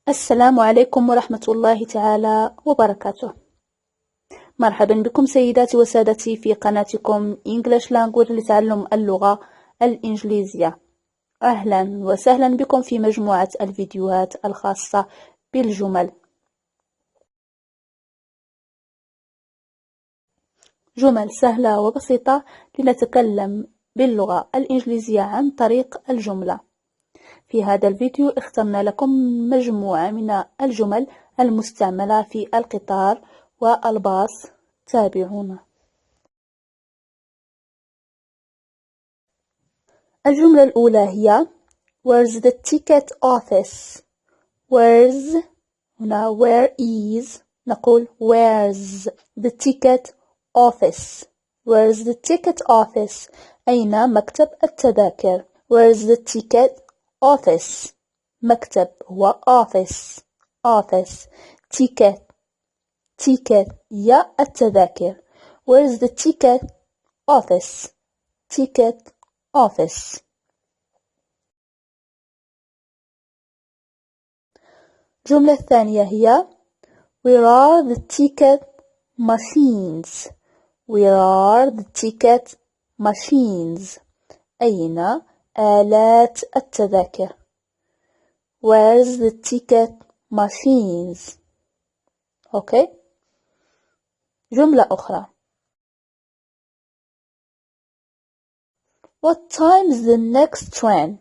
السلام عليكم ورحمة الله تعالى وبركاته. مرحبا بكم سيداتي وسادتي في قناتكم English Language لتعلم اللغة الإنجليزية. أهلا وسهلا بكم في مجموعة الفيديوهات الخاصة بالجمل. جمل سهلة وبسيطة لنتكلم باللغة الإنجليزية عن طريق الجملة. في هذا الفيديو اخترنا لكم مجموعة من الجمل المستعملة في القطار والباص. تابعونا. الجملة الأولى هي Where's the ticket office? Where's هنا where is نقول where's the ticket office. Where's the ticket office? أين مكتب التذاكر. Where's the ticket office. مكتب هو office ticket هي التذاكر. Where's the ticket office. ticket office. الجملة الثانية هي Where are the ticket machines? Where are the ticket machines? أين آلات التذاكر. Where's the ticket machines? Okay. جملة أخرى. What time's the next train?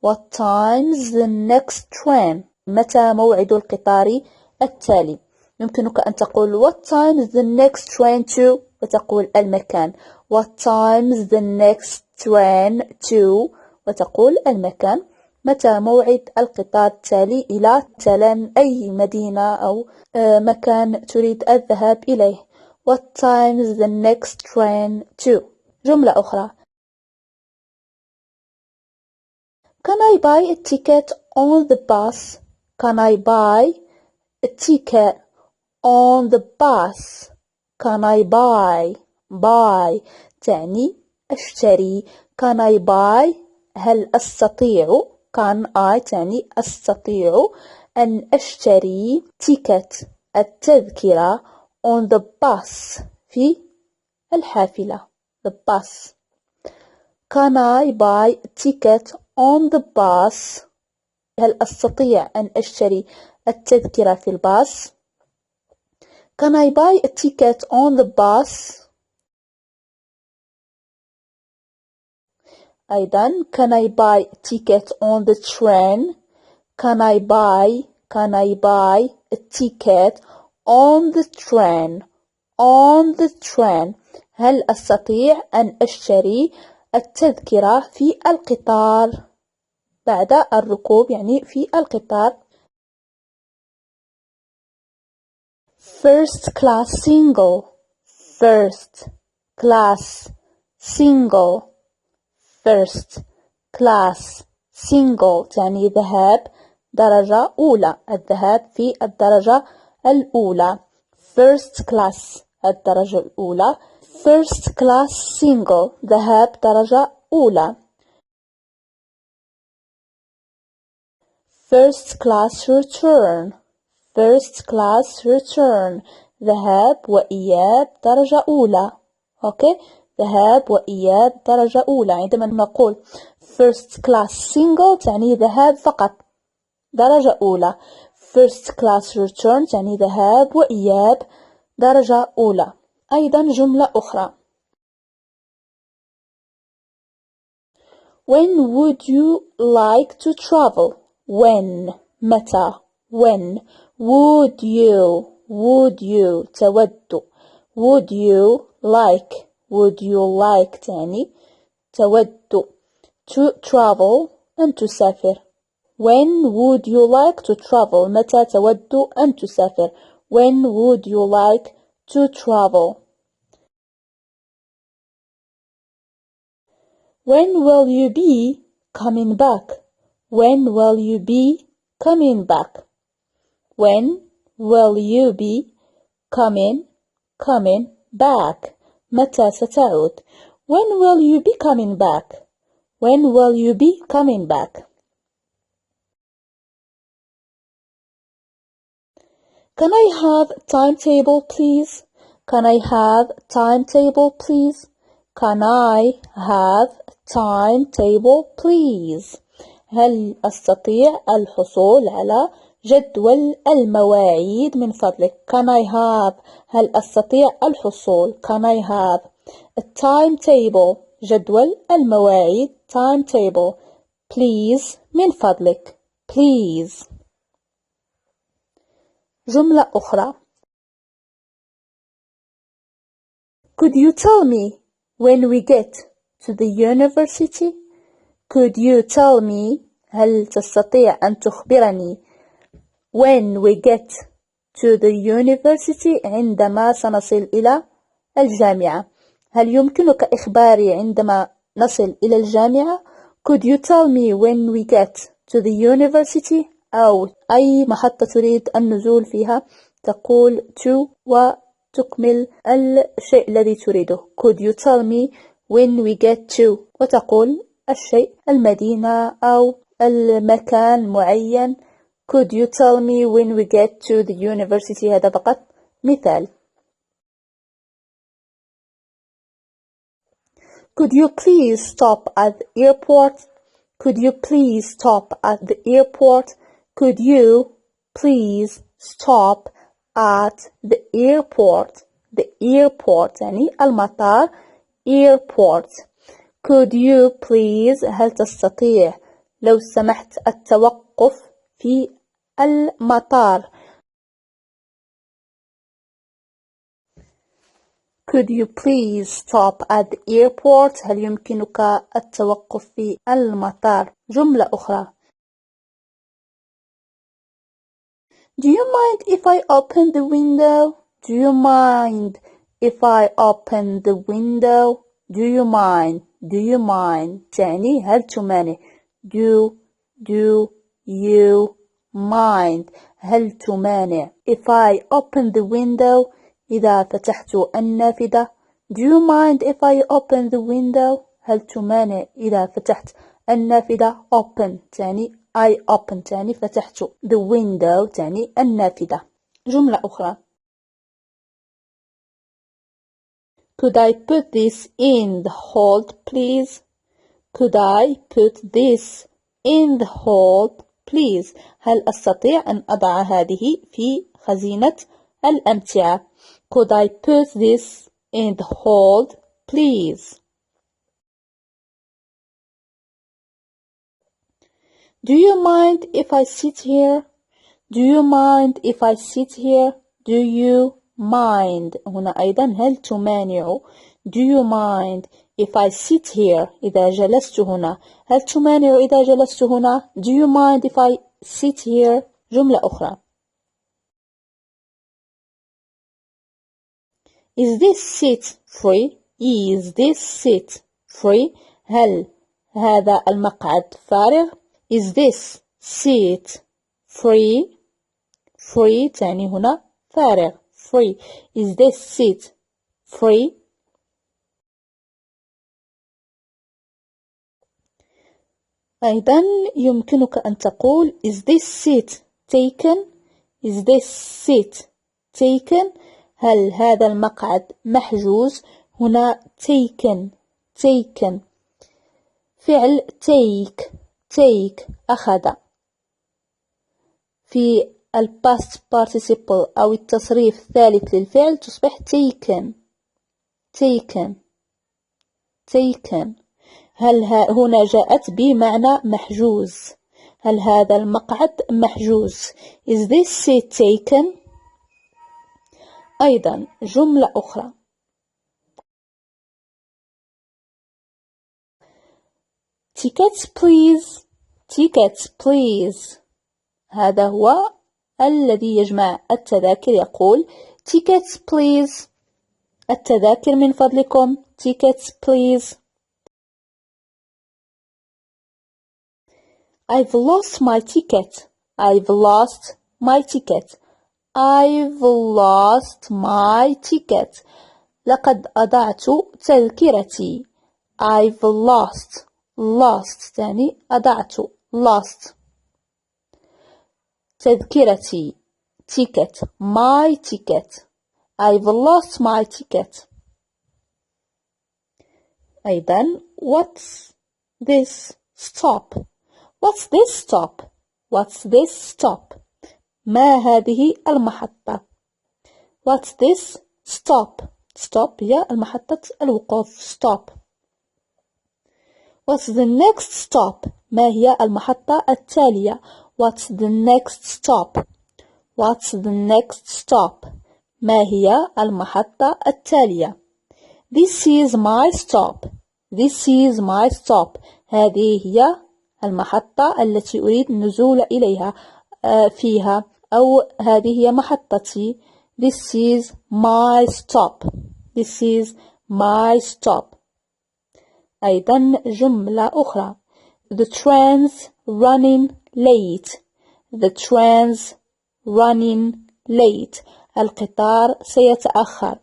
What time's the next train? متى موعد القطار التالي؟ يمكنك أن تقول What time is the next train to؟ وتقول المكان. What time is the next train to؟ وتقول المكان. متى موعد القطار التالي إلى مثلا أي مدينة أو مكان تريد الذهاب إليه. What time is the next train to؟ جملة أخرى. Can I buy a ticket on the bus? Can I buy a ticket on the bus? Can I buy تعني أشتري. Can I buy هل أستطيع. Can I تعني أستطيع أن أشتري ticket التذكرة on the bus في الحافلة. The bus. Can I buy a ticket on the bus. هل أستطيع أن أشتري التذكرة في الباص. Can I buy a ticket on the bus? أيضا Can I buy a ticket on the train? Can I buy a ticket on the train? On the train. هل أستطيع أن أشتري التذكرة في القطار بعد الركوب يعني في القطار. First class single. First class single. First class single تعني ذهاب درجة أولى. الذهاب في الدرجة الأولى. First class الدرجة الأولى. First class single ذهاب درجة أولى. First class return. First class return ذهاب وإياب درجة أولى. أوكي. ذهاب وإياب درجة أولى. عندما نقول first class single تعني ذهاب فقط درجة أولى. First class return تعني ذهاب وإياب درجة أولى. أيضا جملة أخرى. When would you like to travel? When متى. When would you تود. Would you like تعني تود. To travel أن تسافر. When would you like to travel? متى تود أن تسافر. When would you like to travel? When will you be coming back? When will you be coming back? When will you be coming back? متى ستعود. When will you be coming back? When will you be coming back? Can I have timetable please? Can I have timetable please? Can I have timetable please? هل أستطيع الحصول على جدول المواعيد من فضلك؟ Can I have؟ هل أستطيع الحصول؟ Can I have a timetable؟ جدول المواعيد timetable. Please من فضلك. Please. جملة أخرى. Could you tell me when we get to the university? Could you tell me? هل تستطيع أن تخبرني when we get to the university عندما سنصل إلى الجامعة. هل يمكنك إخباري عندما نصل إلى الجامعة؟ Could you tell me when we get to the university؟ أو أي محطة تريد النزول فيها تقول to وتكمل الشيء الذي تريده. Could you tell me when we get to وتقول الشيء المدينة أو المكان معين. Could you tell me when we get to the university؟ هذا فقط مثال. Could you please stop at the airport? Could you please stop at the airport? Could you please stop at the airport? The airport يعني المطار. airport. Could you please هل تستطيع لو سمحت التوقف في المطار. Could you please stop at the airport؟ هل يمكنك التوقف في المطار. جملة أخرى. Do you mind if I open the window? Do you mind if I open the window? Do you mind? Do you mind تعني هل تمانع. Do you mind هل تمانع. If I open the window إذا فتحت النافذة. Do you mind if I open the window؟ هل تمانع إذا فتحت النافذة. Open تعني I open تعني فتحت. The window تعني النافذة. جملة أخرى. Could I put this in the hold please? Could I put this in the hold please? هل أستطيع أن أضع هذه في خزينة الأمتعة. Could I put this in the hold please? Do you mind if I sit here? Do you mind if I sit here? Do you mind هنا أيضا هل تمانع. Do you mind if I sit here إذا جلست هنا. هل تمانع إذا جلست هنا. Do you mind if I sit here؟ جملة أخرى. Is this seat free? Is this seat free? هل هذا المقعد فارغ. Is this seat free? Free تعني هنا فارغ. Free. Is this seat free? أيضا يمكنك أن تقول Is this seat taken? Is this seat taken? هل هذا المقعد محجوز. هنا taken فعل take أخذ. في past participle أو التصريف الثالث للفعل تصبح taken. هل هنا جاءت بمعنى محجوز. هل هذا المقعد محجوز. Is this seat taken؟ أيضا جملة أخرى. Tickets please. Tickets please. هذا هو الذي يجمع التذاكر. يقول Tickets please. التذاكر من فضلكم. Tickets please. I've lost my ticket. I've lost my ticket. I've lost my ticket. لقد أضعت تذكرتي. I've lost تعني أضعت. lost تذكرتي. ticket, my ticket. I've lost my ticket. أيضا what's this stop? What's this stop? What's this stop? ما هذه المحطة؟ What's this stop? Stop هي المحطة الوقوف. Stop. What's the next stop? ما هي المحطة التالية؟ What's the next stop? What's the next stop? ما هي المحطة التالية؟ This is my stop. This is my stop. هذه هي المحطة التي أريد النزول إليها فيها، أو هذه هي محطتي. This is my stop. This is my stop. أيضا جملة أخرى. The train's running late. The train's running late. القطار سيتأخر.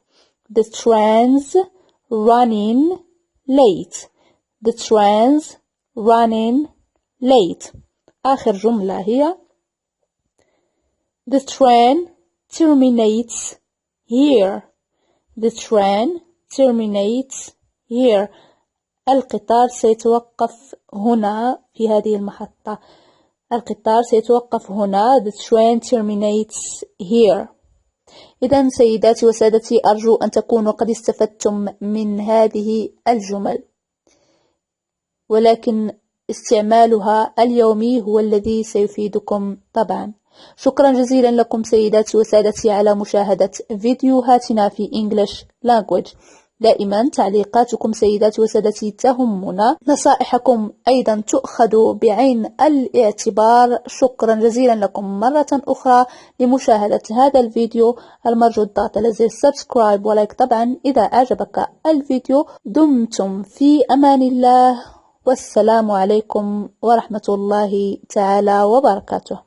The train's running late. The train's running late. آخر جملة هي The train terminates here. The train terminates here. القطار سيتوقف هنا في هذه المحطة. القطار سيتوقف هنا. The train terminates here. إذن سيداتي وسادتي، أرجو أن تكونوا قد استفدتم من هذه الجمل، ولكن استعمالها اليومي هو الذي سيفيدكم طبعا. شكرا جزيلا لكم سيداتي وسادتي على مشاهدة فيديوهاتنا في English language. دائما تعليقاتكم سيداتي وسادتي تهمنا، نصائحكم أيضا تؤخذ بعين الاعتبار. شكرا جزيلا لكم مرة أخرى لمشاهدة هذا الفيديو. المرجو الضغط على زر سبسكرايب ولايك طبعا إذا أعجبك الفيديو. دمتم في أمان الله، والسلام عليكم ورحمة الله تعالى وبركاته.